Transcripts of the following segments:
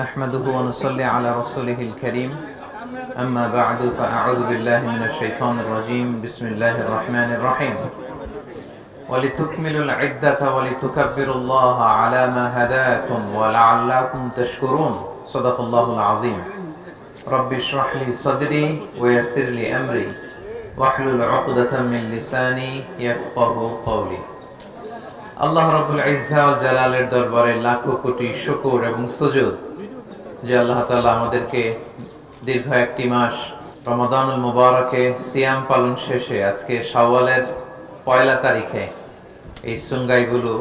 نحمده ونصلي على رسوله الكريم أما بعد فأعوذ بالله من الشيطان الرجيم بسم الله الرحمن الرحيم ولتكملوا العدة ولتكبروا الله على ما هداكم ولعلكم تشكرون صدق الله العظيم رب اشرح لي صدري ويسر لي أمري واحلل عقدة من لساني يفقه قولي আল্লাহ রাব্বুল ইজ্জা ওয়াল জালালের দরবারে লাখো কোটি শুকর এবং সুজুদ যে আল্লাহ তাআলা আমাদেরকে দীর্ঘ একটি মাস রমাদানুল মুবারকে সিয়াম পালন শেষে আজকে শাওয়ালের ১ তারিখে এই সুঙ্গাইগুলো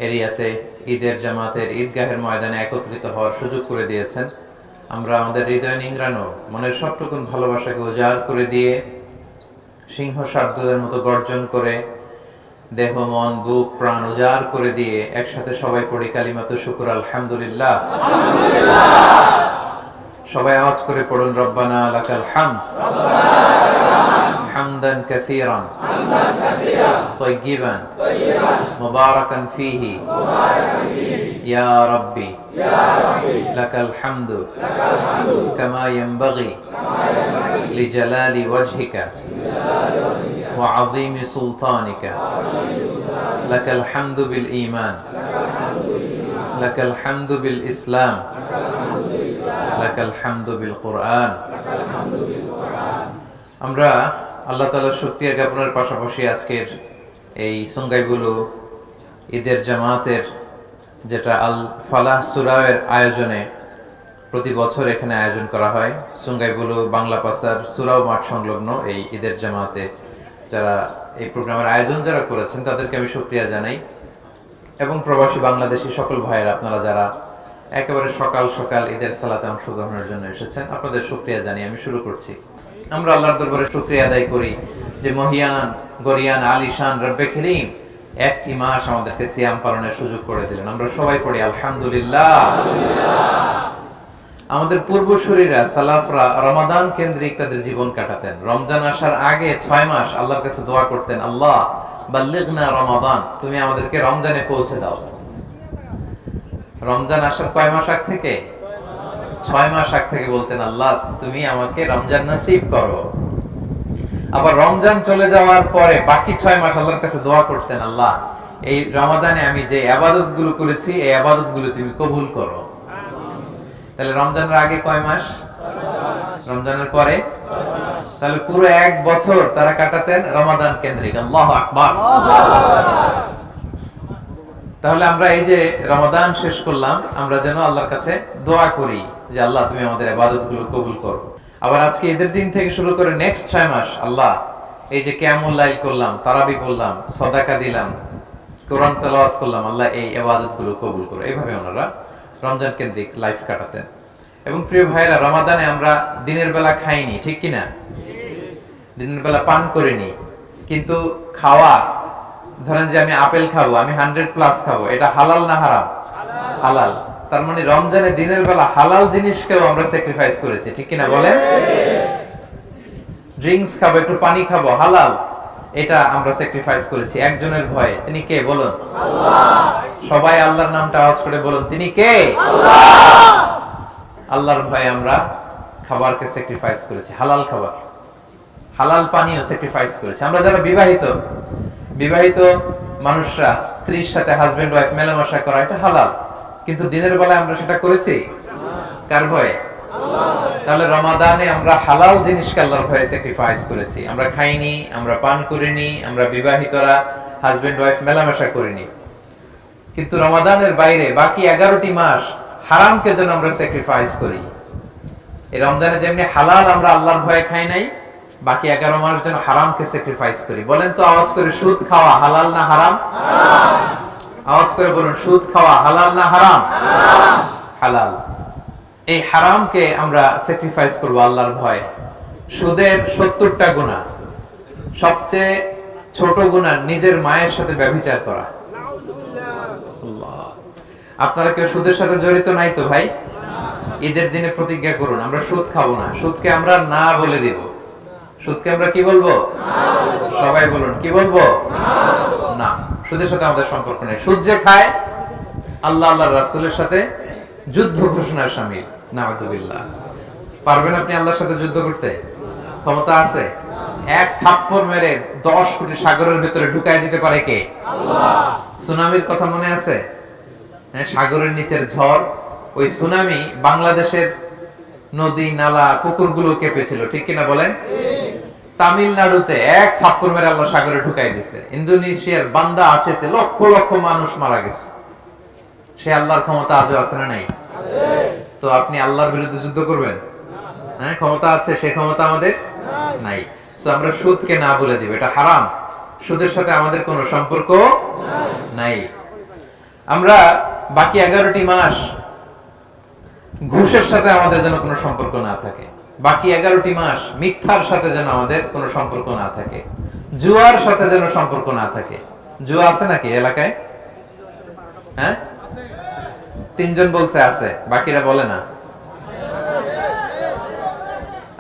এরিয়াতে ঈদের জামাতের ঈদগাহের ময়দানে একত্রিত হওয়ার সুযোগ করে দিয়েছেন। আমরা আমাদের হৃদয় নিংড়ানো মনের সবটুকুন ভালোবাসাকে উজাড় করে দিয়ে সিংহ শাবদুলের মতো গর্জন করে দেহ মন বুক প্রাণ উজাড় করে দিয়ে একসাথে সবাই পড়ি কালিমাতু শুকর আলহামদুলিল্লাহ। সবাই আওয়াজ করে পড়ুন রব্বানা লাকাল হামদ হামদান কাসীরান তাইয়িবান মুবারাকান ফীহি ইয়া রাব্বি লাকাল হামদু কামা ইয়ানবাগি লিজালালি ওয়াজহিকা وعظيم سلطانك لك الحمد بالإيمان لك الحمد بالإسلام لك الحمد بالقرآن আমরা আল্লাহ তাআলার শুকরিয়া জ্ঞাপনের পাশাপাশি আজকের এই সুঙ্গাইগুলো ঈদের জামাতের যেটা আল ফালাহ সূরার আয়োজনে প্রতি বছর এখানে আয়োজন করা হয়। সুঙ্গাইগুলো বাংলা পাসার সূরা মাঠ সংলগ্ন এই ঈদের জামাতে যারা এই প্রোগ্রামের আয়োজন যারা করেছেন তাদেরকে আমি শুকরিয়া জানাই এবং প্রবাসী বাংলাদেশি সকল ভাইয়েরা আপনারা যারা একেবারে সকাল সকাল ঈদের সালাতে অংশগ্রহণের জন্য এসেছেন আপনাদের শুকরিয়া জানিয়ে আমি শুরু করছি। আমরা আল্লাহর দরবারে শুকরিয়া আদায় করি যে মহিয়ান গরিয়ান আলিশান রব্বে করিম একটি মাস আমাদেরকে সিয়াম পালনের সুযোগ করে দিলেন। আমরা সবাই পড়ি আলহামদুলিল্লাহ। আমাদের পূর্বসূরীরা সালাফরা রমাদান কেন্দ্রিক তাদের জীবন কাটাতেন। রমজান আসার আগে ৬ মাস আল্লাহর কাছে দোয়া করতেন, আল্লাহ বাল্লিগনা রমাদান, তুমি আমাদেরকে রমজানে পৌঁছে দাও। রমজান আসার কয় মাস আগ থেকে? ৬ মাস আগ থেকে বলতেন, আল্লাহ তুমি আমাকে রমজান নসিব করো। আবার রমজান চলে যাওয়ার পরে বাকি ৬ মাস আল্লাহর কাছে দোয়া করতেন, আল্লাহ এই রমাদানে আমি যে ইবাদতগুলো করেছি এই ইবাদতগুলো তুমি কবুল করো। তাহলে রমজানের আগে কয় মাস? রমজানের পরে? তাহলে পুরো ১ বছর তারা কাটাতেন রমাদান কেন্দ্রিক। আল্লাহু আকবার। তাহলে আমরা এই যে রমাদান শেষ করলাম আমরা যেন আল্লাহর কাছে দোয়া করি যে আল্লাহ তুমি আমাদের ইবাদতগুলো কবুল করো। আবার আজকে ঈদের দিন থেকে শুরু করে নেক্সট ৬ মাস আল্লাহ এই যে কিয়ামুল লাইল করলাম, তারাবি করলাম, সাদাকা দিলাম, কোরআন তেলাওয়াত করলাম, আল্লাহ এই ইবাদতগুলো কবুল করো। এইভাবে ওনারা রমজান কেন্দ্রিক লাইফ কাটাতেন। এবং প্রিয় ভাইরা, রমাদানে আমরা দিনের বেলা খাইনি, ঠিক কিনা? দিনের বেলা পান করিনি, কিন্তু খাওয়া, ধরেন যে আমি আপেল খাবো, আমি 100+ খাবো, এটা হালাল না হারাম? হালাল। তার মানে রমজানে দিনের বেলা হালাল জিনিসকেও আমরা স্যাক্রিফাইস করেছি, ঠিক কিনা বলেন? ড্রিঙ্কস খাবো, একটু পানি খাবো, হালাল, এটা আমরা স্যাক্রিফাইস করেছি একজনের ভয়ে। তিনি কে বলুন? আল্লাহ। সবাই আল্লাহর নামটা আওয়াজ করে বলুন, তিনি কে? আল্লাহ। আল্লাহর ভয়ে আমরা খাবারকে স্যাক্রিফাইস করেছি, হালাল খাবার, হালাল পানিও স্যাক্রিফাইস করেছি। আমরা যারা বিবাহিত মানুষরা স্ত্রীর সাথে হাজবেন্ড ওয়াইফ মেলামেশা করা এটা হালাল, কিন্তু দিনের বেলায় আমরা সেটা করেছি কার ভয়ে? তাহলে রমাদানে আমরা হালাল জিনিসকে আল্লাহর ভয়ে স্যাক্রিফাইস করেছি। আমরা খাইনি, আমরা পান করিনি, আমরা বিবাহিতরা হাজবেন্ড ওয়াইফ মেলামেশা করিনি, কিন্তু রমাদানের বাইরে বাকি 11টি মাস হারামকে যেন আমরা স্যাক্রিফাইস করি। এই রমজানে যেমনি হালাল আমরা আল্লাহর ভয়ে খাই নাই, বাকি 11 মাস যেন হারামকে স্যাক্রিফাইস করি। বলেন তো আওয়াজ করে, সুদ খাওয়া হালাল না হারাম? আওয়াজ করে বলুন, সুদ খাওয়া হালাল না হারাম? হালাল। এই হারামকে আমরা স্যাক্রিফাইস করব আল্লাহর ভয়ে। সুদের 70টা গুনাহ, সবচেয়ে ছোট গুনাহ নিজের মায়ের সাথে ব্যভিচার করা। আপনারা কেউ সুদের সাথে জড়িত নাই তো ভাই? ঈদের দিনে প্রতিজ্ঞা করুন, আমরা সুদ খাবো না। সুদকে আমরা না বলে দিব। সুদকে আমরা কি বলবো? সবাই বলুন, কি বলবো? না। সুদের সাথে আমাদের সম্পর্ক নেই। সুদ যে খায় আল্লাহ আল্লাহর রাসূলের সাথে যুদ্ধ ঘোষণার শামিল। নাউযুবিল্লাহ। পারবেন আপনি আল্লাহর সাথে যুদ্ধ করতে? ক্ষমতা আছে? এক থাপ্পড় মেরে 10 কোটি সাগরের ভিতরে ঢুকাই দিতে পারে কে? আল্লাহ। সুনামির কথা মনে আছে? হ্যাঁ, সাগরের নিচের ঝড়, ওই সুনামি বাংলাদেশের নদী নালা পুকুরগুলো কেঁপেছিল, ঠিক কিনা বলেন? তামিলনাড়ুতে এক থাপ্পড় মেরে আল্লাহ সাগরে ঢুকাই দিছে। ইন্দোনেশিয়ার বান্দা আছেতে লক্ষ লক্ষ মানুষ মারা গেছে। সে আল্লাহর ক্ষমতা আজও আছে না নাই? তো আপনি আল্লাহর বিরুদ্ধে যুদ্ধ করবেন? হ্যাঁ, ক্ষমতা আছে, সে ক্ষমতা আমাদের নাই। সো আমরা সুদকে না বলে দিব, এটা হারাম। সুদের সাথে আমাদের কোনো সম্পর্ক নাই। আমরা বাকি 11টি মাস ঘুষের সাথে আমাদের যেন কোনো সম্পর্ক না থাকে। বাকি 11টি মাস মিথ্যার সাথে যেন আমাদের কোনো সম্পর্ক না থাকে। জুয়ার সাথে যেন সম্পর্ক না থাকে। জুয়া আছে নাকি এলাকায়? হ্যাঁ, 3 জন বলছে আছে, বাকিরা বলে না।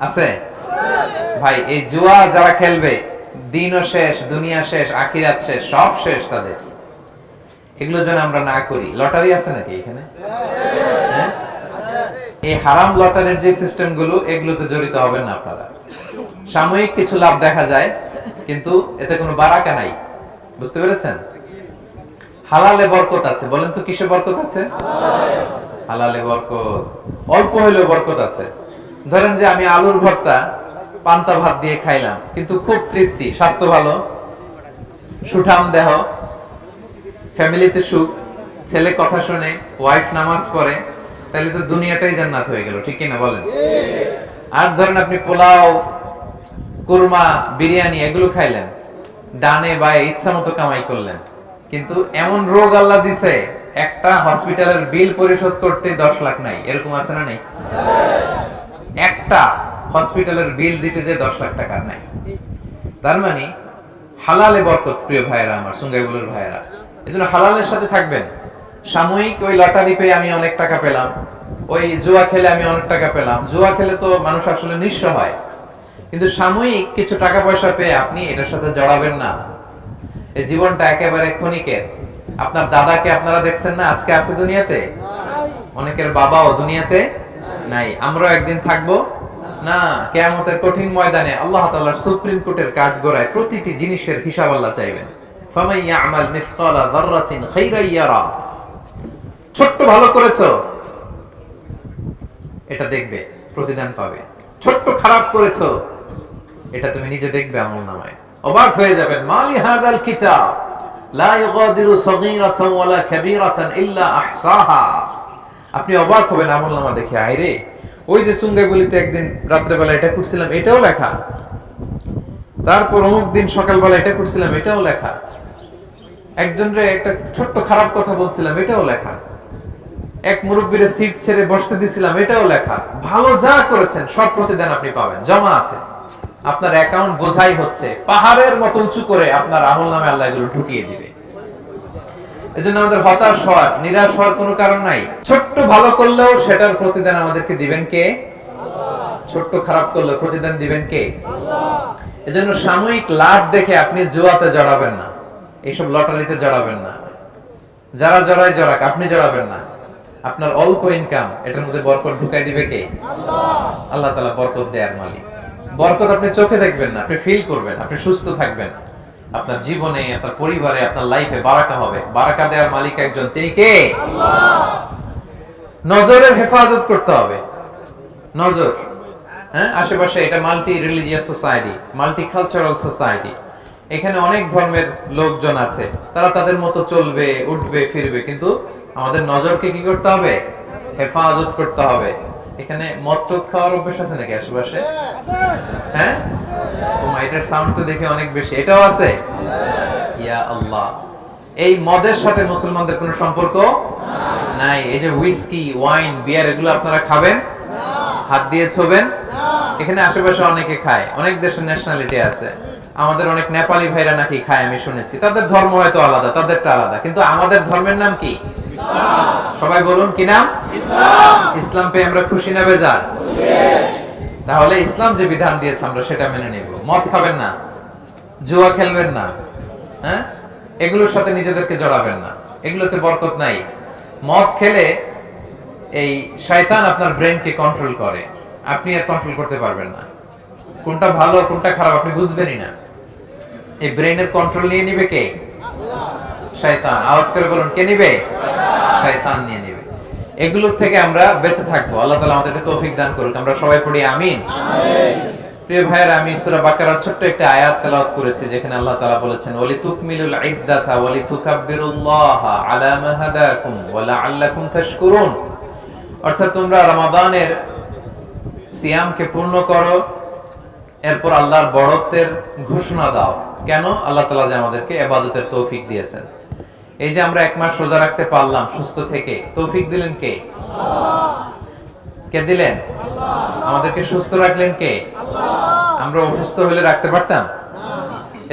আছে ভাই, এই জুয়া যারা খেলবে, দিনও শেষ, দুনিয়া শেষ, আখিরাত শেষ, সব শেষ তাদের। এগুলো যেন আমরা না করি। লটারি আছে নাকি এখানে? হ্যাঁ, এই হারাম লটারির যে সিস্টেম গুলো, এগুলোতে জড়িত হবেন না আপনারা। সাময়িক কিছু লাভ দেখা যায়, কিন্তু এতে কোনো বারাকা নাই। বুঝতে পেরেছেন? হালালে বরকত আছে। বলেন তো কিসে বরকত আছে? হালালে বরকত। অল্প হইলেও বরকত আছে। ধরেন যে আমি আলুর ভর্তা পান্তা ভাত দিয়ে খাইলাম, কিন্তু খুব তৃপ্তি, স্বাস্থ্য ভালো, সুঠাম দেহ, ফ্যামিলিতে সুখ, ছেলে কথা শুনে, ওয়াইফ নামাজ পড়ে, তাহলে তো দুনিয়াটাই জান্নাত হয়ে গেল, ঠিক কিনা বলেন? আর ধরেন আপনি পোলাও, কুরমা, বিরিয়ানি এগুলো খাইলেন, ডানে বায়ে ইচ্ছা মতো কামাই করলেন, কিন্তু এমন রোগ আল্লাহ দিছে, একটা হসপিটালের বিল পরিশোধ করতে 10 লাখ নাই। এরকম আছে না নাই? একটা হসপিটালের বিল দিতে যে 10 লাখ টাকা নাই। তার মানে হালালে বরকত। প্রিয় ভাইয়েরা আমার, সুঙ্গাইবুলের ভাইয়েরা, এজন্য হালালের সাথে থাকবেন। সাময়িক ওই লটারি পেয়ে আমি অনেক টাকা পেলাম, ওই জুয়া খেলে আমি অনেক টাকা পেলাম। জুয়া খেলে তো মানুষ আসলে নিঃস্ব হয়, কিন্তু সাময়িক কিছু টাকা পয়সা পেয়ে আপনি এটার সাথে জড়াবেন না। এই জীবনটা একেবারে ক্ষণিকের। আপনার দাদাকে আপনারা দেখছেন না, আজকে আছে দুনিয়াতে, অনেকের বাবাও দুনিয়াতে নাই। আমরাও একদিন থাকবো না। কিয়ামতের কঠিন ময়দানে আল্লাহ তাআলার সুপ্রিম কোর্টের কাঠগড়ায় প্রতিটি জিনিসের হিসাব আল্লাহ চাইবেন। ফামান ইয়ামাল মিসকালা যাররাতিন খাইরান ইয়ারা। ছোট্ট ভালো করেছো, এটা দেখবে, প্রতিদান পাবে। ছোট্ট খারাপ করেছো, এটা তুমি নিজে দেখবে আমলনামায়। অবাক হয়ে যাবেন। মালি হাযাল কিতাব লা ইগাদিরু সগীরাতান ওয়ালা কাবীরাতান ইল্লা আহসাহা। আপনি অবাক হবেন আমলনামা দেখে। আইরে, ওই যে সুঙ্গাইবুলিতে একদিন রাত্রেবেলা এটা করছিলাম, এটাও লেখা। তারপর অমুক দিন সকালবেলা এটা করছিলাম, এটাও লেখা। একজনরে একটা ছোট্ট খারাপ কথা বলছিলাম, এটাও লেখা। এক মুরব্বীরে সিট ছেড়ে বসতে দিছিলাম, এটাও লেখা। ভালো যা করেছেন সব প্রতিদান আপনি পাবেন, জমা আছে। আপনার অ্যাকাউন্ট বোঝাই হচ্ছে, পাহাড়ের মতো উঁচু করে আপনার আমলনামায় আল্লাহ এগুলো ঢুকিয়ে দিবে। এজন্য আমাদের হতাশ হওয়ার, নিরাশ হওয়ার কোনো কারণ নাই। ছোট্ট ভালো করলেও সেটার প্রতিদান আমাদেরকে দিবেন কে? আল্লাহ। ছোট্ট খারাপ করলেও প্রতিদান দিবেন কে? আল্লাহ। এজন্য সাময়িক লাভ দেখে আপনি জুয়াতে জড়াবেন না, এইসব লটারিতে জড়াবেন না। যারা জড়ায় জড়াক, আপনি জড়াবেন না। আপনার অল্প ইনকাম, এটার মধ্যে বরকত ঢুকাই দিবে কে? আল্লাহ। আল্লাহ তাআলা বরকত দেয়ার মালিক। বরকত আপনি চোখে দেখবেন না, আপনি ফিল করবেন। আপনি সুস্থ থাকবেন, আপনার জীবনে, আপনার পরিবারে, আপনার লাইফে বারাকা হবে। বারাকা দেওয়ার মালিক একজন, তিনি কে? আল্লাহ। নজরের হেফাজত করতে হবে। নজর, হ্যাঁ, আশেপাশে এটা multi religious society, multi cultural society. এখানে অনেক ধর্মের লোকজন আছে, তারা তাদের মতো চলবে, উঠবে, ফিরবে, কিন্তু আমাদের নজরকে কি করতে হবে? হেফাজত করতে হবে। এখানে মদ টদ খাওয়ার অভ্যাস আছে নাকি আশেপাশে? হ্যাঁ, ও মাইটার সাউন্ড তো দেখে অনেক বেশি। এটাও আছে? ইয়া আল্লাহ। এই মদের সাথে মুসলমানদের কোনো সম্পর্ক নাই। এই যে হুইস্কি, ওয়াইন, বিয়ার, এগুলো আপনারা খাবেন? হাত দিয়ে ছোবেন? এখানে আশেপাশে অনেকে খায়, অনেক দেশের ন্যাশনালিটি আছে। আমাদের অনেক নেপালি ভাইরা নাকি খায়, আমি শুনেছি। তাদের ধর্ম হয়তো আলাদা, তাদেরটা আলাদা, কিন্তু আমাদের ধর্মের নাম কি? ইসলাম। সবাই বলুন, কি নাম? ইসলাম। ইসলাম পেয়ে আমরা খুশি না বেজার? তাহলে ইসলাম যে বিধান দিয়েছে আমরা সেটা মেনে নেব। মদ খাবেন না, জুয়া খেলবেন না, হ্যাঁ, এগুলোর সাথে নিজেদেরকে জড়াবেন না, এগুলোতে বরকত নাই। মদ খেলে এই শয়তান আপনার ব্রেনকে কন্ট্রোল করে, আপনি আর কন্ট্রোল করতে পারবেন না। কোনটা ভালো কোনটা খারাপ আপনি বুঝবেনই না। এই ব্রেনের কন্ট্রোল নিয়ে নিবে কে? শয়তান। আওয়াজ করে বলুন, কে নিবে? শয়তান নিয়ে নিবে। এগুলোর থেকে আমরা বেঁচে থাকবো। আল্লাহ তাআলা আমাদেরকে তৌফিক দান করুক। আমরা সবাই পড়ি আমিন। প্রিয় ভাইয়েরা, আমি সূরা বাকারার ছোট্ট একটা আয়াত তেলাওয়াত করেছি, যেখানে আল্লাহ তাআলা বলেছেন ওয়ালিতুকমিলুল ইদ্দাতা ওয়ালিতুকাব্বিরুল্লাহা আলা মা হাদাকুম ওয়া লাআল্লাকুম তাশকুরুন। অর্থাৎ তোমরা রমাদানের সিয়ামকে পূর্ণ করো, এরপর আল্লাহর বড়ত্বের ঘোষণা দাও। কেন? আল্লাহ তাআলা যে আমাদেরকে ইবাদতের তৌফিক দিয়েছেন। এই যে আমরা এক মাস রোজা রাখতে পারলাম সুস্থ থেকে, তৌফিক দিলেন কে? কে দিলেন? আমাদেরকে সুস্থ রাখলেন কে? আমরা অসুস্থ হলে রাখতে পারতাম?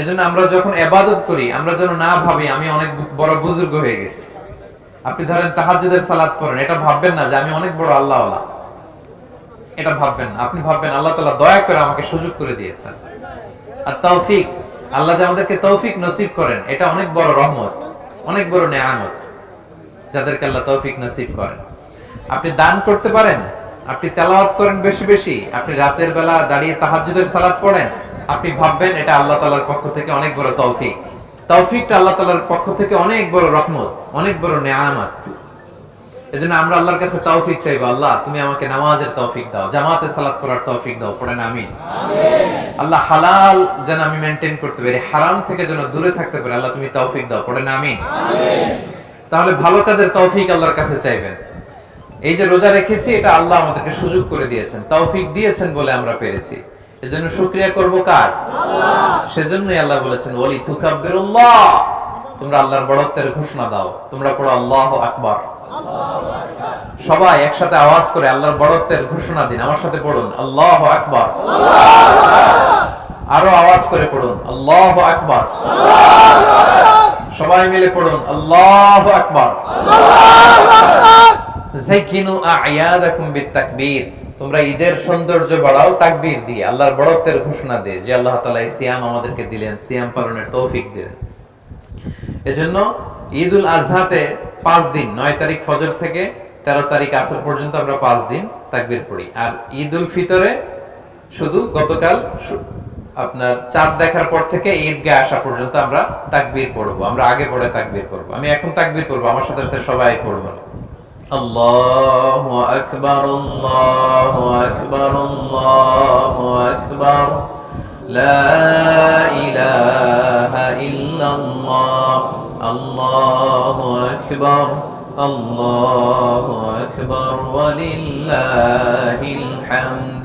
এজন্য আমরা যখন ইবাদত করি আমরা যেন না ভাবি আমি অনেক বড় বুজুর্গ হয়ে গেছি। আপনি ধরেন তাহাজ্জুদের সালাত পড়েন, এটা ভাববেন না যে আমি অনেক বড় আল্লাহওয়ালা, এটা ভাববেন না। আপনি ভাববেন আল্লাহ তাআলা দয়া করে আমাকে সুযোগ করে দিয়েছেন। আর তৌফিক, আল্লাহ যে আমাদেরকে তৌফিক নসিব করেন, এটা অনেক বড় রহমত, অনেক বড় নেয়ামত যাদেরকে আল্লাহ তৌফিক নসিব করেন। আপনি দান করতে পারেন, আপনি তেলাওয়াত করেন বেশি বেশি, আপনি রাতের বেলা দাঁড়িয়ে তাহাজ্জুদের সালাত পড়েন, আপনি ভাববেন এটা আল্লাহ তাআলার পক্ষ থেকে অনেক বড় তৌফিক। তৌফিকটা আল্লাহ তাআলার পক্ষ থেকে অনেক বড় রহমত, অনেক বড় নেয়ামত। এজন্য আমরা আল্লাহর কাছে তৌফিক চাইবো, আল্লাহ তুমি আমাকে নামাজের তৌফিক দাও, জামাতে সালাত পড়ার তৌফিক দাও। পড়েন আমিন। আল্লাহ হালাল যেন আমি মেইনটেইন করতে পারি, হারাম থেকে যেন দূরে থাকতে পারি, আল্লাহ তুমি তৌফিক দাও। পড়েন আমিন। তাহলে ভালো কাজের তৌফিক আল্লাহর কাছে চাইবেন। এই যে রোজা রেখেছি, এটা আল্লাহ আমাদেরকে সুযোগ করে দিয়েছেন, তৌফিক দিয়েছেন বলে আমরা পেরেছি। এজন্য শুকরিয়া করব কার? আল্লাহ। সেজন্যই আল্লাহ বলেছেন ওয়ালি তুকাব্বিরুল্লাহ, তোমরা আল্লাহর বড়ত্বের ঘোষণা দাও। তোমরা পড়ো আল্লাহু আকবার। সবাই একসাথে আওয়াজ করে আল্লাহর বড়ত্বের ঘোষণা দিন। আমার সাথে পড়ুন আল্লাহু আকবার। আরো আওয়াজ করে পড়ুন আল্লাহু আকবার। সবাই মিলে পড়ুন আল্লাহু আকবার। যাকিনু আ'য়াদাকুম বিত-তাকবীর, তোমরা ঈদের সৌন্দর্য বাড়াও তাকবীর দিয়ে, আল্লাহর বড়ত্বের ঘোষণা দিয়ে, যে আল্লাহ তাআলা এই সিয়াম আমাদেরকে দিলেন, সিয়াম পালনের তৌফিক দিলেন। এজন্য ঈদুল আজহাতে 5 দিন, 9 তারিখ ফজর থেকে 13 তারিখ আসর পর্যন্ত আমরা 5 দিন তাকবীর পড়ি। আর ঈদুল ফিতরে শুধু গতকাল আপনার চাঁদ দেখার পর থেকে ঈদগাহ আসা পর্যন্ত আমরা তাকবীর পড়বো। আমরা আগে পড়ে তাকবীর পড়বো। আমি এখন তাকবীর পড়বো, আমার সাথে সাথে সবাই পড়বো। আল্লাহু আকবার, আল্লাহু আকবার, আল্লাহু আকবার, লা ইলাহা ইল্লাল্লাহ, আল্লাহু আকবার, আল্লাহু আকবার, ওয়ালিল্লাহিল হামদ।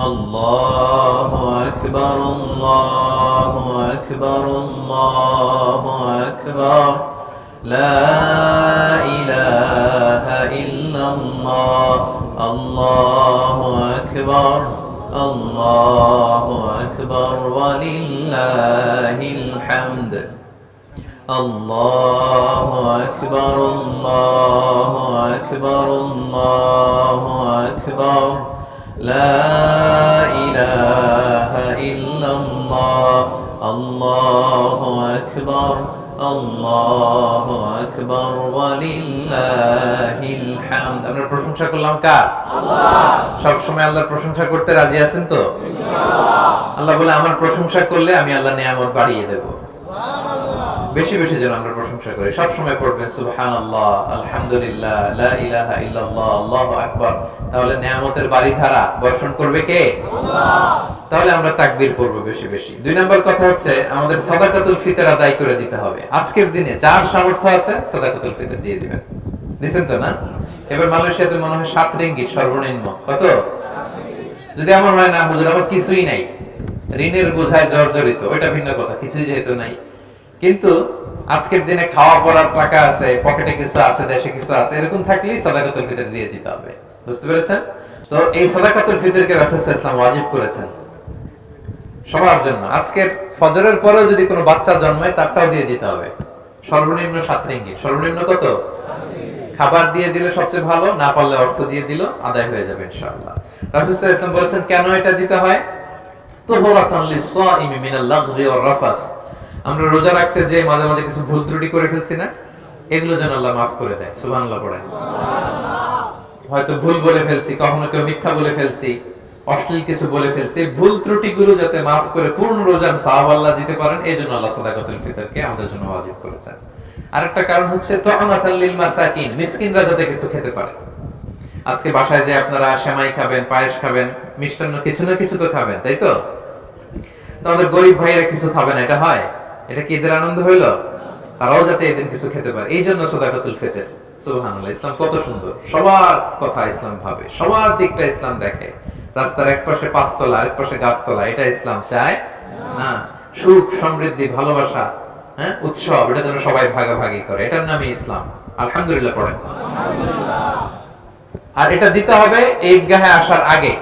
আল্লাহু আকবার, আল্লাহু আকবার, আল্লাহু আকবার, লা ইলাহা ইল্লাল্লাহ, আল্লাহু আকবার, আল্লাহু আকবার, ওয়ালিল্লাহিল হামদ। আল্লাহু আকবার, আল্লাহু আকবার, আল্লাহু আকবার, লা ইলাহা ইল্লাল্লাহ, আল্লাহু আকবার, আল্লাহু আকবার, ওয়ালিল্লাহিল হামদ। আমরা প্রশংসা করলাম কার? আল্লাহ। সব সময় আল্লাহর প্রশংসা করতে রাজি আছেন তো? ইনশাআল্লাহ। আল্লাহ বলে আমার প্রশংসা করলে আমি আল্লাহ নিয়ামত বাড়িয়ে দেব। বেশি বেশি যেন আমরা প্রশংসা করি। সব সময় পড়বেন সুবহানাল্লাহ, আলহামদুলিল্লাহ, লা ইলাহা ইল্লাল্লাহ, আল্লাহু আকবার। তাহলে নিয়ামতের বাড়িধারা বর্ষণ করবে কে? আল্লাহ। তাহলে আমরা তাকবীর পড়ব বেশি বেশি। 2 নম্বর কথা হচ্ছে আমাদের সাদাকাতুল ফিতর আদায় করে দিতে হবে। আজকের দিনে যার সামর্থ্য আছে সাদাকাতুল ফিতর দিয়ে দিবেন। দিবেন তো না? এবার মালয়েশিয়াতে মনে হয় 7 রিঙ্গিত সর্বনিম্ন। কত? যদি আমার হয় না হুজুর আমার কিছুই নাই, ঋণের বোঝায় জর্জরিত, ওইটা ভিন্ন কথা, কিছুই যেহেতু নাই। কিন্তু আজকের দিনে খাওয়া পড়ার টাকা আছে, পকেটে কিছু আছে, দেশে কিছু আছে, এরকম থাকলেই সাদাকাতুল ফিতর দিয়ে দিতে হবে। বুঝতে পেরেছেন? তো এই সাদাকাতুল ফিতরকে রাসূল সাল্লাল্লাহু আলাইহি ওয়াসাল্লাম ওয়াজিব করেছেন সবার জন্য। আজকের ফজরের পরেও যদি কোনো বাচ্চা জন্মায় তারটাও দিয়ে দিতে হবে। সর্বনিম্ন 7 রিঙ্গিত। সর্বনিম্ন কত? খাবার দিয়ে দিলে সবচেয়ে ভালো, না পারলে অর্থ দিয়ে দিল, আদায় হয়ে যাবে ইনশাআল্লাহ। রাসূল সাল্লাল্লাহু আলাইহি ওয়াসাল্লাম বলেছেন কেন এটা দিতে হয়? তুহরাতান লিস-সাইমি মিনাল লাগবি ওয়ার রাফাস। আমরা রোজা রাখতে যে মাঝে মাঝে কিছু ভুল ত্রুটি করে ফেলছি না, এগুলো যেন আল্লাহ মাফ করে দেয়। সুবহানাল্লাহ পড়েন। হয়তো ভুল বলে ফেলছি, কখনো কেউ মিথ্যা বলে ফেলছি, অশ্লীল কিছু বলে ফেলছি, ভুল ত্রুটিগুলো যাতে মাফ করে পূর্ণ রোজার সওয়াব আল্লাহ দিতে পারেন, এই জন্য আল্লাহ সাদাকাতুল ফিতরকে আমাদের জন্য ওয়াজিব করেছেন। আরেকটা কারণ হচ্ছে তু'মাতাল লিল মাসাকিন, মিসকিনরা যাতে কিছু খেতে পারে। আজকে বাসায় যে আপনারা সেমাই খাবেন, পায়েস খাবেন, মিষ্টান্ন কিছু না কিছু তো খাবেন, তাই তো? আমাদের গরিব ভাইরা কিছু খাবে না, এটা হয়? এটা কি এদের আনন্দ হইলো? তারাও যাতে এদিন কিছু খেতে পারে, এই জন্য সাদাকাতুল ফিতর। সুবহানাল্লাহ, ইসলাম কত সুন্দর, সবার কথা ইসলাম ভাবে, সবার দিকটা ইসলাম দেখে। রাস্তার এক পাশে পাঁচতলা, আরেক পাশে গাছতলা, এটা ইসলাম চায় না। সুখ, সমৃদ্ধি, ভালোবাসা, হ্যাঁ, উৎসব, এটা যেন সবাই ভাগাভাগি করে, এটার নামই ইসলাম। আলহামদুলিল্লাহ পড়েন। আর এটা দিতে হবে ঈদগাহে আসার আগে।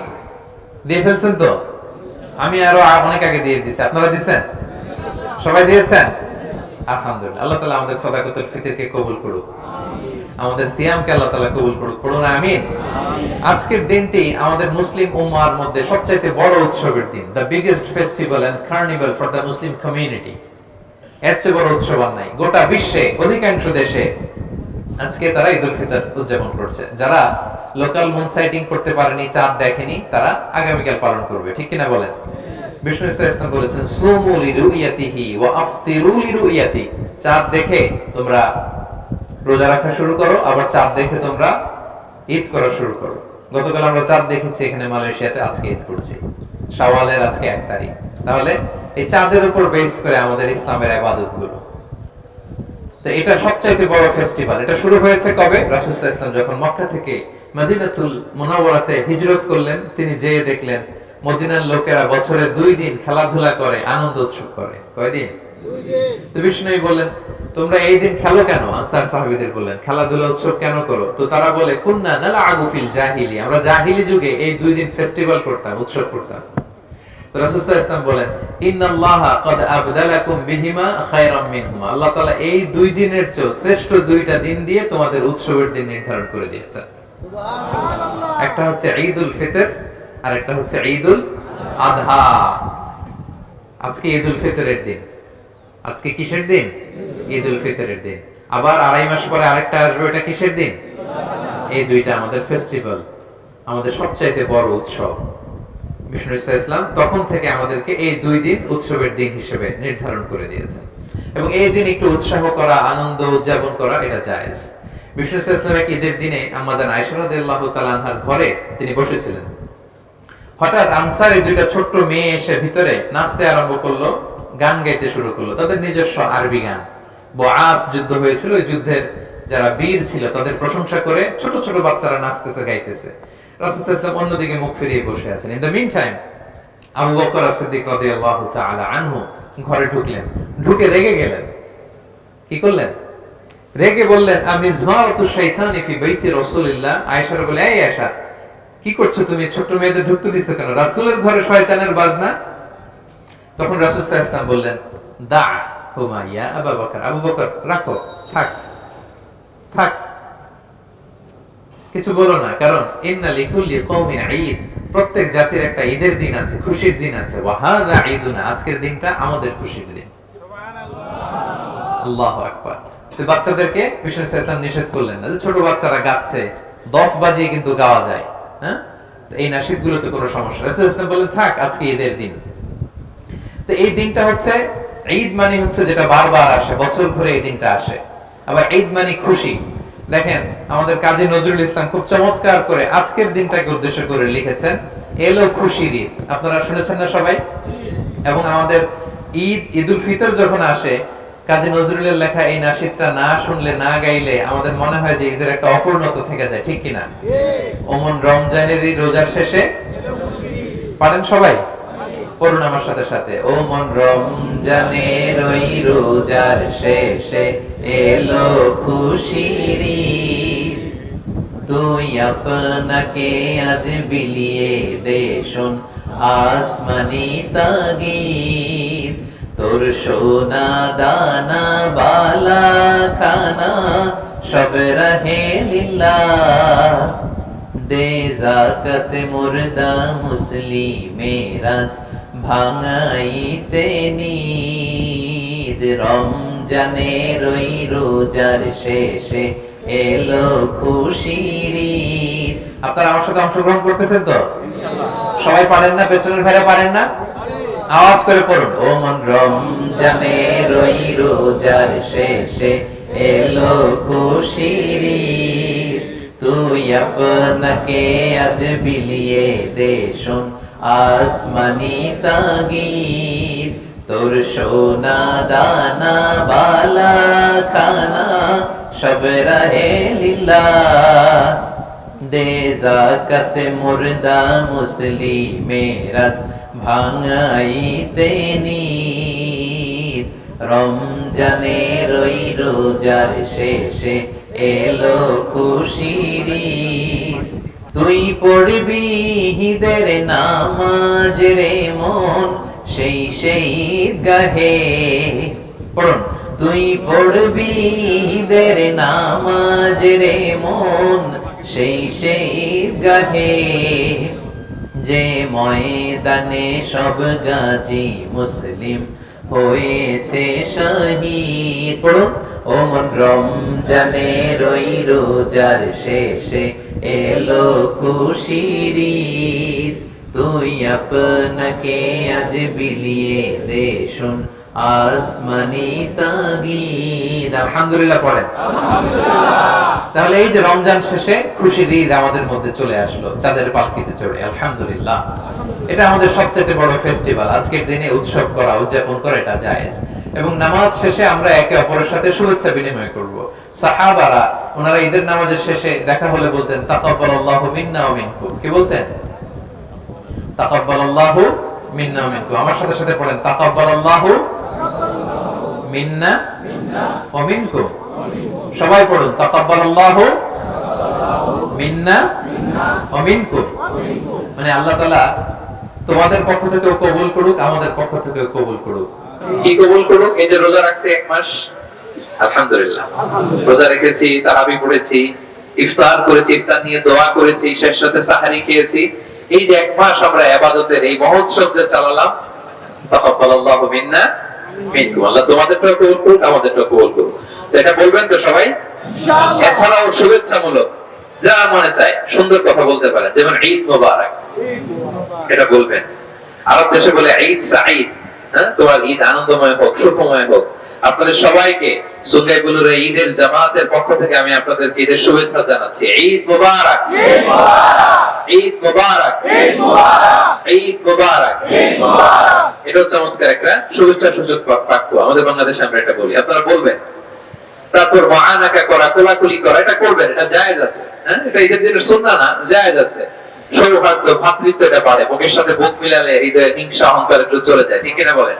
দিয়ে ফেলছেন তো? আমি আরো অনেক আগে দিয়ে দিয়েছি, আপনারা দিয়েছেন? সবাই দিয়েছেন? আলহামদুলিল্লাহ। আল্লাহ তাআলা আমাদের সাদাকাতুল ফিতরকে কবুল করুক, আমাদের সিয়ামকে আল্লাহ তাআলা কবুল করুক, পড়ুন আমিন। আজকের দিনটি আমাদের মুসলিম উম্মাহর মধ্যে সবচাইতে বড় উৎসবের দিন, the biggest festival and carnival for the Muslim community. এর চেয়ে বড় উৎসব আর নাই। গোটা বিশ্বে অধিকাংশ দেশে আজকে তারা ঈদুল ফিতর উদযাপন করছে। যারা লোকাল মুন সাইটিং করতে পারেনি, চাঁদ দেখেনি, তারা আগামীকাল পালন করবে, ঠিক কিনা বলেন? বিষ্ণু ইসলাম বলেছেন, সুমু লিরুইয়াতিহি ওয়া আফতিরু লিরুইয়াতি। চাঁদ দেখে তোমরা রোজা রাখা শুরু করো, আবার চাঁদ দেখে তোমরা ঈদ করা শুরু করো। গতকাল আমরা চাঁদ দেখেছি এখানে মালয়েশিয়াতে, আজকে ঈদ করছি, শাওয়ালের আজকে 1 তারিখ। তাহলে এই চাঁদের উপর বেস করে আমাদের ইসলামের ইবাদতগুলো। তো এটা সবচাইতে বড় ফেস্টিভ্যাল। এটা শুরু হয়েছে কবে? রাসূল সাল্লাল্লাহু আলাইহি ওয়াসাল্লাম যখন মক্কা থেকে মদিনাতুল মুনাওয়ারাতে হিজরত করলেন, তিনি যেয়ে দেখলেন মদিনার লোকেরা বছরে 2 দিন খেলাধুলা করে, আনন্দ উৎসব করে। কয়দিন? 2 দিন। তো বিষ্ণু বললেন, তোমরা এই দিন খেলো কেন? আনসার সাহাবীদের বললেন, খেলাধুলা উৎসব কেন করো? তো তারা বলে, কুননা নালআবু ফিল জাহিলি, আমরা জাহিলি যুগে এই 2 দিন ফেস্টিভ্যাল করতাম, উৎসব করতাম। তো রাসূল সাল্লাল্লাহু আলাইহি ওয়াসাল্লাম বলেন, ইন্নাল্লাহা ক্বাদ আবদালাকুম বিহিমা খায়রাম মিনহুমা, আল্লাহ তাআলা এই 2 দিনের চেয়ে শ্রেষ্ঠ 2টা দিন দিয়ে তোমাদের উৎসবের দিন নির্ধারণ করে দিয়েছেন। সুবহানাল্লাহ। একটা হচ্ছে ঈদুল ফিতর আর একটা হচ্ছে ঈদুল আযহা। আজকে ঈদুল ফিতরের দিন। আজকে কিসের দিন? ঈদুল ফিতরের দিন। আবার 2.5 মাস পরে আরেকটা আসবে, ওটা কিসের দিন? এই 2টা আমাদের ফেস্টিভ্যাল, আমাদের সবচাইতে বড় উৎসব। বিষ্ণু ইসলাম তখন থেকে আমাদেরকে এই 2 দিন উৎসবের দিন হিসেবে নির্ধারণ করে দিয়েছেন, এবং এই দিন একটু উৎসাহ করা, আনন্দ উদযাপন করা, এটা জায়েজ। বিষ্ণু ইসলাম এক ঈদের দিনে আম্মা জান আয়েশা রাদিয়াল্লাহু তাআলা আনহার ঘরে তিনি বসেছিলেন। হঠাৎ আনসারী 2টা ছোট্ট মেয়ে এসে ভিতরে নাচতে আরম্ভ করলো, গান গাইতে শুরু করলো, তাদের নিজস্ব আরবি গান। বুআস যুদ্ধ হয়েছিল, ওই যুদ্ধের যারা বীর ছিল তাদের প্রশংসা করে ছোট ছোট বাচ্চারা নাচতেছে, গাইতেছে। রাসূল সাল্লাল্লাহু আলাইহি ওয়াসাল্লাম অন্যদিকে মুখ ফিরিয়ে বসে আছেন। In the mean time Abu Bakr as-সিদ্দিক রাদিয়াল্লাহু তাআলা আনহু ঘরে ঢুকলেন, ঢুকে রেগে গেলেন। কি করলেন? রেগে বললেন, আমিজমারাতু শাইতানি ফি বাইতি রাসূলিল্লাহ। আয়েশা বলে, এই আয়েশা, কি করছো তুমি? ছোট মেয়েদের ঢুকতে দিছো কেন? রাসূলের ঘরে শয়তানের বাজনা। তখন রাসূল সাল্লাল্লাহু আলাইহি ওয়াসাল্লাম বললেন, দা হুমা ইয়া আবু বকর, আবু বকর রাখো, থাক থাক, কিছু বলো না, কারণ ইন্না লিকুল্লি কওমিন ঈদ, প্রত্যেক জাতির একটা ঈদের দিন আছে, খুশির দিন আছে। ওয়া হাযা ঈদুনা, আজকের দিনটা আমাদের খুশির দিন। সুবহানাল্লাহ, আল্লাহু আকবার। তো বাচ্চাদেরকে বিষ্ণু সাল্লাল্লাহু আলাইহি ওয়াসাল্লাম নিষেধ করলেন না যে ছোট বাচ্চারা গাচ্ছে, দফ বাজিয়ে কিন্তু গাওয়া যায়, হ্যাঁ, তো এই নাশিদগুলোতে কোনো সমস্যা নেই। রাসূল সাল্লাল্লাহু আলাইহি ওয়াসাল্লাম বলেন, থাক, আজকে ঈদের দিন। তো এই দিনটা হচ্ছে ঈদ, মানে হচ্ছে যেটা বারবার আসে, বছর ঘুরে এই দিনটা আসে। আবার ঈদ মানে খুশি। দেখেন আমাদের কাজী নজরুল ইসলাম খুব চমৎকার করে আজকের দিনটাকে উদ্দেশ্য করে লিখেছেন, এলো খুশির ঈদ। আপনারা শুনেছেন না সবাই? এবং আমাদের ঈদ, ঈদুল ফিতর যখন আসে, কাজী নজরুলের লেখা এই নাশিদটা না শুনলে, না গাইলে আমাদের মনে হয় যে ঈদের একটা অপূর্ণতা থেকে যায়, ঠিক কিনা? ওমন রমজানেরই রোজার শেষে পারেন সবাই? পড়ুন আমার সাথে সাথে, ও মন রমজানের ওই রোজার শেষে এলো খুশির ঈদ, তুই আপনাকে আজ বিলিয়ে দে শোন আসমানি তাগিদ, তোর সোনা দানা বালা খানা সব রহে লিল্লাহ, দে যাকাত মুর্দা মুসলিমেরাজ ভাঙাইতে নিদ, রমজানের ওই রোজার শেষে এলো খুশির ঈদ, আপনারা আমার সাথে অংশগ্রহণ করতেছেন তো? সবাই পারেন না? পেছনের ভাইরা পারেন না? আওয়াজ করে পড়ুন। ও মন রমজানের ওই রোজার শেষে এলো খুশির ঈদ, তুই আপনাকে আজ বিলিয়ে দে শোন আসমানি তাগিদ, তোর সোনা দানা বালা খানা সব রহে লিল্লাহ, দে যাকাত মুর্দা মুসলিমেরাজ ভাঙাইতে নির, রমজানের ওই রোজার শেষে এলো খুশির ঈদ, তুই পড়বি ঈদের নামাজ রে মন সেই ঈদগাহে, পড়ুন। তুই পড়বি ঈদের নামাজ রে মন সেই ঈদগাহে, যে ময়দানে সব গাজী মুসলিম হয়েছে শহীদ, পড়ুন। ও মন রমজানের ওই রোজার শেষে এলো খুশির ঈদ, তুই আপনাকে আজ বিলিয়ে দে শোন আসমানি তাগিদ। আলহামদুলিল্লাহ পড়েন। তাহলে এই যে রমজান শেষে খুশির ঈদ আমাদের মধ্যে চলে আসলো চাঁদের পালকিতে চড়ে, আলহামদুলিল্লাহ। এটা আমাদের সবচেয়ে বড় ফেস্টিভ্যাল। আজকের দিনে উৎসব করা, উদযাপন করা এটা জায়েজ। এবং নামাজ শেষে আমরা একে অপরের সাথে শুভেচ্ছা বিনিময় করব। সাহাবারা ওনারা ঈদের নামাজের শেষে দেখা হলে বলতেন তাকাব্বালাল্লাহু মিন্না ওয়া মিনকুম। কি বলতেন? তাকাব্বালাল্লাহু মিন্না ওয়া মিনকুম। আমার সাথে সাথে পড়েন তাকাব্বালাল্লাহু মিন্না ওয়া মিনকুম। সবাই পড়ুন তাকাব্বালাল্লাহু মিন্না ওয়া মিনকুম। মানে আল্লাহ তাআলা তোমাদের পক্ষ থেকেও কবুল করুক, আমাদের পক্ষ থেকেও কবুল করুক। কি কবুল করুক? এই যে রোজা রাখছি এক মাস, আলহামদুলিল্লাহ। রোজা রেখেছি, তারাবি পড়েছি, ইফতার করেছি, ইফতার নিয়ে দোয়া করেছি, শেষ সাথে সাহারি খেয়েছি। এই যে এক মাস আমরা ইবাদতের এই মহোৎসব যে চালালাম, তাকাব্বালাল্লাহু মিন্না মিনকুম। আল্লাহ তোমাদেরটাও কবুল করুক, আমাদেরটাও কবুল করুক। এটা বলবেন তো সবাই? ইনশাআল্লাহ। এছাড়াও শুভেচ্ছামূলক যা মনে চায় সুন্দর কথা বলতে পারেন, যেমন ঈদ মোবারক, এটা বলবেন। আরব দেশে বলে ঈদ সাঈদ, তোমার ঈদ আনন্দময় হোক, সুখময় হোক। আপনাদের সবাইকে সুঙ্গাইবুলুর ঈদের জামাতের পক্ষ থেকে আমি আপনাদেরকে ঈদের শুভেচ্ছা জানাচ্ছি। ঈদ মোবারক, ঈদ মোবারক, ঈদ মোবারক। এটা চমৎকার একটা শুভেচ্ছা সূচক বাক্য, আমাদের বাংলাদেশে আমরা এটা বলি। আপনারা বলবেন। তারপর মুআনাকা করা, কোলাকুলি করা, এটা করবেন, এটা জায়েজ আছে। এটা ঈদের দিনের সুন্নাহ না, জায়েজ আছে। সৌহার্দ্য, ভ্রাতৃত্ব এটা বাড়ে। বুকের সাথে বুক মিলালে হৃদয়ে হিংসা অহংকার একটু চলে যায়, ঠিক কিনা বলেন?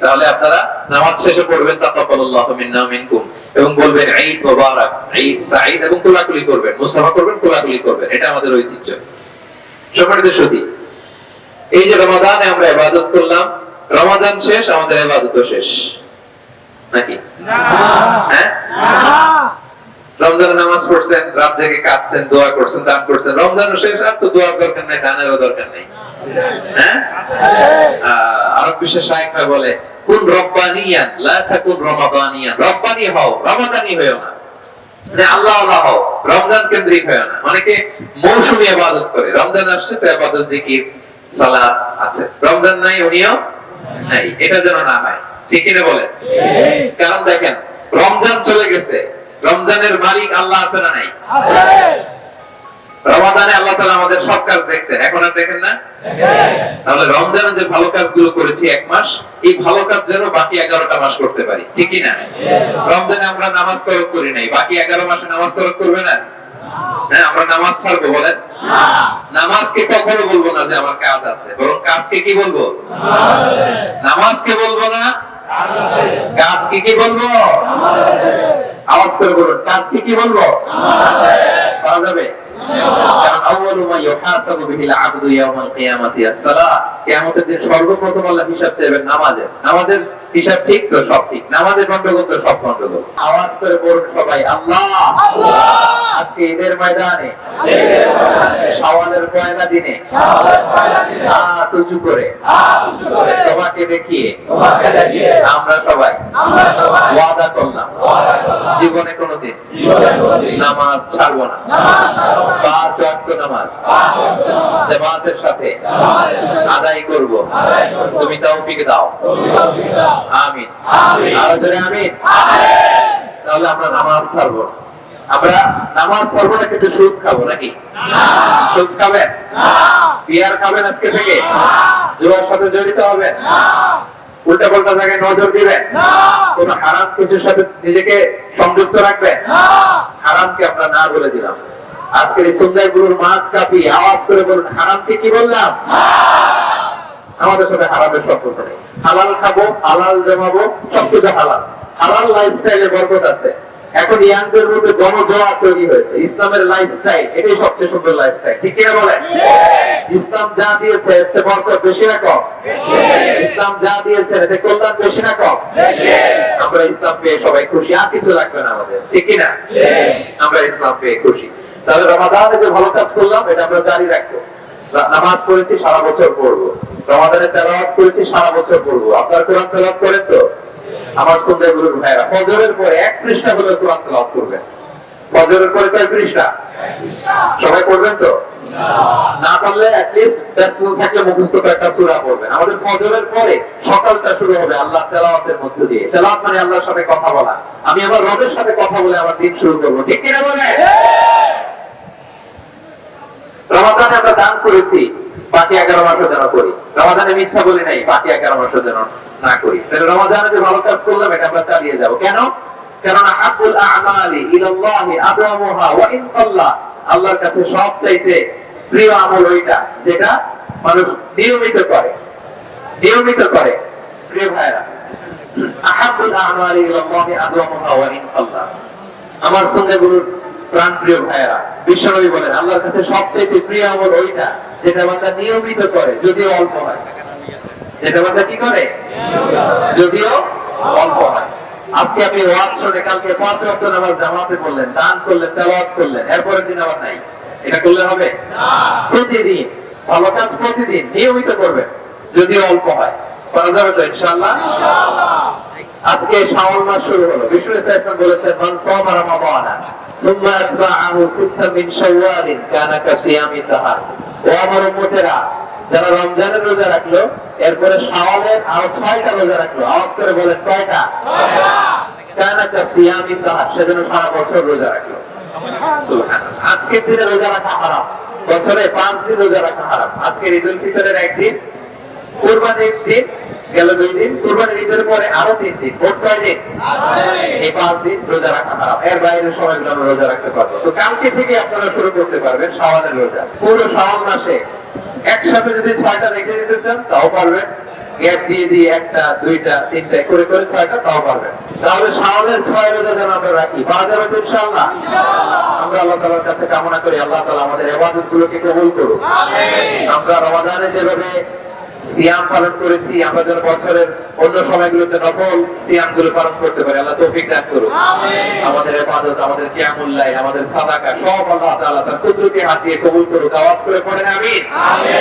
তাহলে আপনারা নামাজ শেষে পড়বেন তাকাব্বালাল্লাহু মিন্না ওয়া মিনকুম এবং বলবেন ঈদ মোবারক, ঈদ সাঈদ, এবং কোলাকুলি করবেন, মুসাফা করবেন, কোলাকুলি করবেন। এটা আমাদের ঐতিহ্য। সম্মানিত সুধী, এই যে রমাদানে আমরা ইবাদত করলাম, রমাদান শেষ, আমাদের ইবাদতও শেষ নাকি? না। হ্যাঁ, রমজানের নামাজ পড়ছেন, রাত জেগে কাঁদছেন, দোয়া করছেন, দান করছেন, রমজানের শেষ, আর তো দোয়ার দরকার নেই, দানেরও দরকার নেই। হ্যাঁ, আরব বিশ্বের শায়েখরা বলে কুন রব্বানিয়ান লা তাকুন রমাদানিয়ান। রব্বানি হও, রমাদানি হয়ো না। মানে আল্লাহ আল্লাহ হও, রমজান কেন্দ্রিক হয়ো না। অনেকে মৌসুমী ইবাদত করে, রমজান আসছে তো ইবাদত, জিকির, সালাত আছে, রমজান নাই উনিও নাই, এটা যেন না হয়, ঠিক কিনা বলেন? কারণ দেখেন, রমজান চলে গেছে, রমজানের মালিক আল্লাহ আছে না নাই? আছে। রমাদানে আল্লাহ তাআলা আমাদের সব কাজ দেখতেন, এখন আর দেখেন না? তাহলে রমজানে যে ভালো কাজগুলো করেছি এক মাস, এই ভালো কাজ যেন বাকি 11টা মাস করতে পারি, ঠিক কি না? রমজানে আমরা নামাজ তরক করি নাই, বাকি 11 মাসে নামাজ তরক করবে না? হ্যাঁ, আমরা নামাজ ছাড়বো বলেন? নামাজকে কখনো বলবো না যে আমার কাজ আছে, বরং কাজকে কি বলবো? নামাজকে বলবো না, কাজকে কি বলবো? আওয়াজ করে বলুন, কাজকে কি বলবো? পারা যাবে? কারণ আউয়ালু মা ইউহাসাবু বিহিল আবদু ইয়াউমাল কিয়ামাতি আস-সালাহ। কিয়ামতের দিন সর্বপ্রথম আল্লাহ হিসাব দেবেন নামাজের। নামাজের হিসাব ঠিক তো সব ঠিক, নামাজের গন্ডগোল তো সব গন্ডগোল। আওয়াজ করে বলুন সবাই, আল্লাহ আল্লাহ। আজকে ঈদের ময়দানে, শাওয়ালের পয়লা দিনে হাত উঁচু করে তোমাকে দেখিয়ে আমরা সবাই ওয়াদা করলাম জীবনে কোনোদিন নামাজ ছাড়বো না। 5 ওয়াক্ত নামাজ জামাতের সাথে আদায় করব। তুমি তৌফিক দাও, আমিন। আরো জোরে আমিন। তাহলে আমরা নামাজ ছাড়বো না। আমরা নামাজ ছাড়বো না, কিন্তু সুদ খাবো নাকি? সুদ খাবেন? বিয়ার খাবেন আজকে থেকে? জুয়ার সাথে জড়িত হবেন? উল্টা পাল্টা জায়গায় নজর দিবেন? কোন হারাম কিছুর সাথে নিজেকে সংযুক্ত রাখবেন? হারামকে আমরা না বলে দিলাম। আজকের এই সন্ধ্যায় গুরুর মাঠ কাঁপি আওয়াজ করে বলুন, হারামকে কি বললাম? আমাদের সাথে হারামের সম্পর্ক নেই। হালাল খাবো, হালাল জমাবো, সবকিছু হালাল। হালাল লাইফস্টাইলে বরকত আছে। এখন ইয়াংদের মধ্যে গণজোয়া তৈরি হয়েছে। ইসলামের লাইফস্টাইল এটাই সবচেয়ে সুন্দর লাইফস্টাইল, ঠিক কিনা বলেন? ইসলাম যা দিয়েছে এতে বরকত বেশি না কম? ইসলাম যা দিয়েছে এতে কল্যাণ বেশি না কম? আমরা ইসলাম পেয়ে সবাই খুশি, আর কিছু লাগবে না আমাদের, ঠিক কিনা? আমরা ইসলাম পেয়ে খুশি। তাহলে রমাদানে যে ভালো কাজ করলাম এটা আমরা জারি রাখবো। নামাজ পড়েছি সারা বছর পড়বো, রমাদানে তেলাওয়াত করেছি সারা বছর পড়বো। আপনার কোরআন তেলাওয়াত করেন তো? আমার সন্ধ্যায় গুলোর ভাইরা ফজরের পরে 1 পৃষ্ঠা করে কোরআন তেলাওয়াত করবেন। ফজরের পরে 1 পৃষ্ঠা সবাই পড়বেন তো? না পারলে অ্যাটলিস্ট ব্যস্ততা থাকলে মুখস্থ একটা সূরা পড়বেন। আমাদের ফজরের পরে সকালটা শুরু হবে আল্লাহ তেলাওয়াতের মধ্য দিয়ে। তেলাওয়াত মানে আল্লাহর সাথে কথা বলা। আমি আমার রবের সাথে কথা বলে আমার দিন শুরু করব, ঠিক কিনা বলেন? রমাদানে আমরা দান করেছি, বাকি 11 মাসও যেন করি। রমাদানে মিথ্যা বলি নাই, বাকি 11 মাসও যেন না করি। তাহলে রমাদানে যে ভালো কাজ করলাম এটা আমরা চালিয়ে যাব। কেন? কারণ আহাবুল আ'মালি ইলাল্লাহি আদওয়ামুহা ওয়া ইন কাল্লা। আল্লাহর কাছে সবচাইতে প্রিয় আমল ওইটা যেটা মানুষ নিয়মিত করে। নিয়মিত করে। প্রিয় ভাইরা, আহাবুল আ'মালি ইলাল্লাহি আদওয়ামুহা ওয়া ইন কাল্লা। আমার সঙ্গে গুরুর প্রাণ প্রিয় ভাইরা, বিশ্বনবী বলেন আল্লাহর কাছে সবচেয়ে প্রিয় আমল ওইটা যেটা বান্দা নিয়মিত করে, যদিও অল্প হয়। যেটা বান্দা কি করে? যদিও অল্প হয়। আজকে আপনি ওয়াজ শুনে কালকে 5 ওয়াক্ত নামাজ জামাতে পড়লেন, দান করলেন, তেলাওয়াত করলেন, এরপরের দিন আবার নাই। এটা করলে হবে না। প্রতিদিন ভালো কাজ প্রতিদিন নিয়মিত করবেন, যদিও অল্প হয়। করা যাবে তো ইনশাআল্লাহ? আজকে শাওয়াল মাস শুরু হলো। বিষ্ণু ইসলাম বলেছেন মান সামা রমাদানা সুম্মা আতবাআহু সিত্তান মিন শাওয়ালিন কানা কাসিয়ামি দাহর। ও আমার উম্মতেরা, যারা রমজানের রোজা রাখলো এরপরে শাওয়ালের আরো 6টা রোজা রাখলো, আওয়াজ করে বলেন কয়টা? 6টা। কানা কাসিয়ামি দাহর, সেজন্য সারা বছর রোজা রাখলো। সুবহানাল্লাহ। আজকের দিনে রোজা রাখা হারাম, বছরে 5 দিন রোজা রাখা হারাম। আজকের ঈদুল ফিতরের একদিন, কুরবানির দিন গেল 2 দিন, কুরবানির ঈদের পরে আরো 3 দিন, মোট কয় দিন? এই 5 দিন রোজা রাখা হারাম। এর বাইরে সময়গুলো আমরা রোজা রাখতে পারবো। তো কালকে থেকে আপনারা শুরু করতে পারবেন শাওয়ালের রোজা। পুরো শাওয়াল মাসে একসাথে যদি 6টা রেখে দিতে চান তাও পারবেন, গ্যাপ দিয়ে দিয়ে 1টা 2টা 3টা করে করে 6টা তাও পারবেন। তাহলে শাওয়ালের 6 রোজা যেন আমরা রাখি, পারা যাবে তো ইনশাআল্লাহ? আমরা আল্লাহ তাআলার কাছে কামনা করি আল্লাহ তাআলা আমাদের ইবাদতগুলোকে কবুল করুন। আমিন। আমরা রমাদানে যেভাবে সিয়াম পালন করেছি আমরা যেন বছরের অন্য সময়গুলোতে নফল সিয়ামগুলো পালন করতে পারি। আল্লাহ তৌফিক দান করুন। আমিন। আমাদের ইবাদত, আমাদের কিয়ামুল লাইল, আমাদের সাদাকা সব আল্লাহ তাআলা তার কুদরতি হাত দিয়ে কবুল করুন। আওয়াজ করে পড়েন আমিন। আমিন।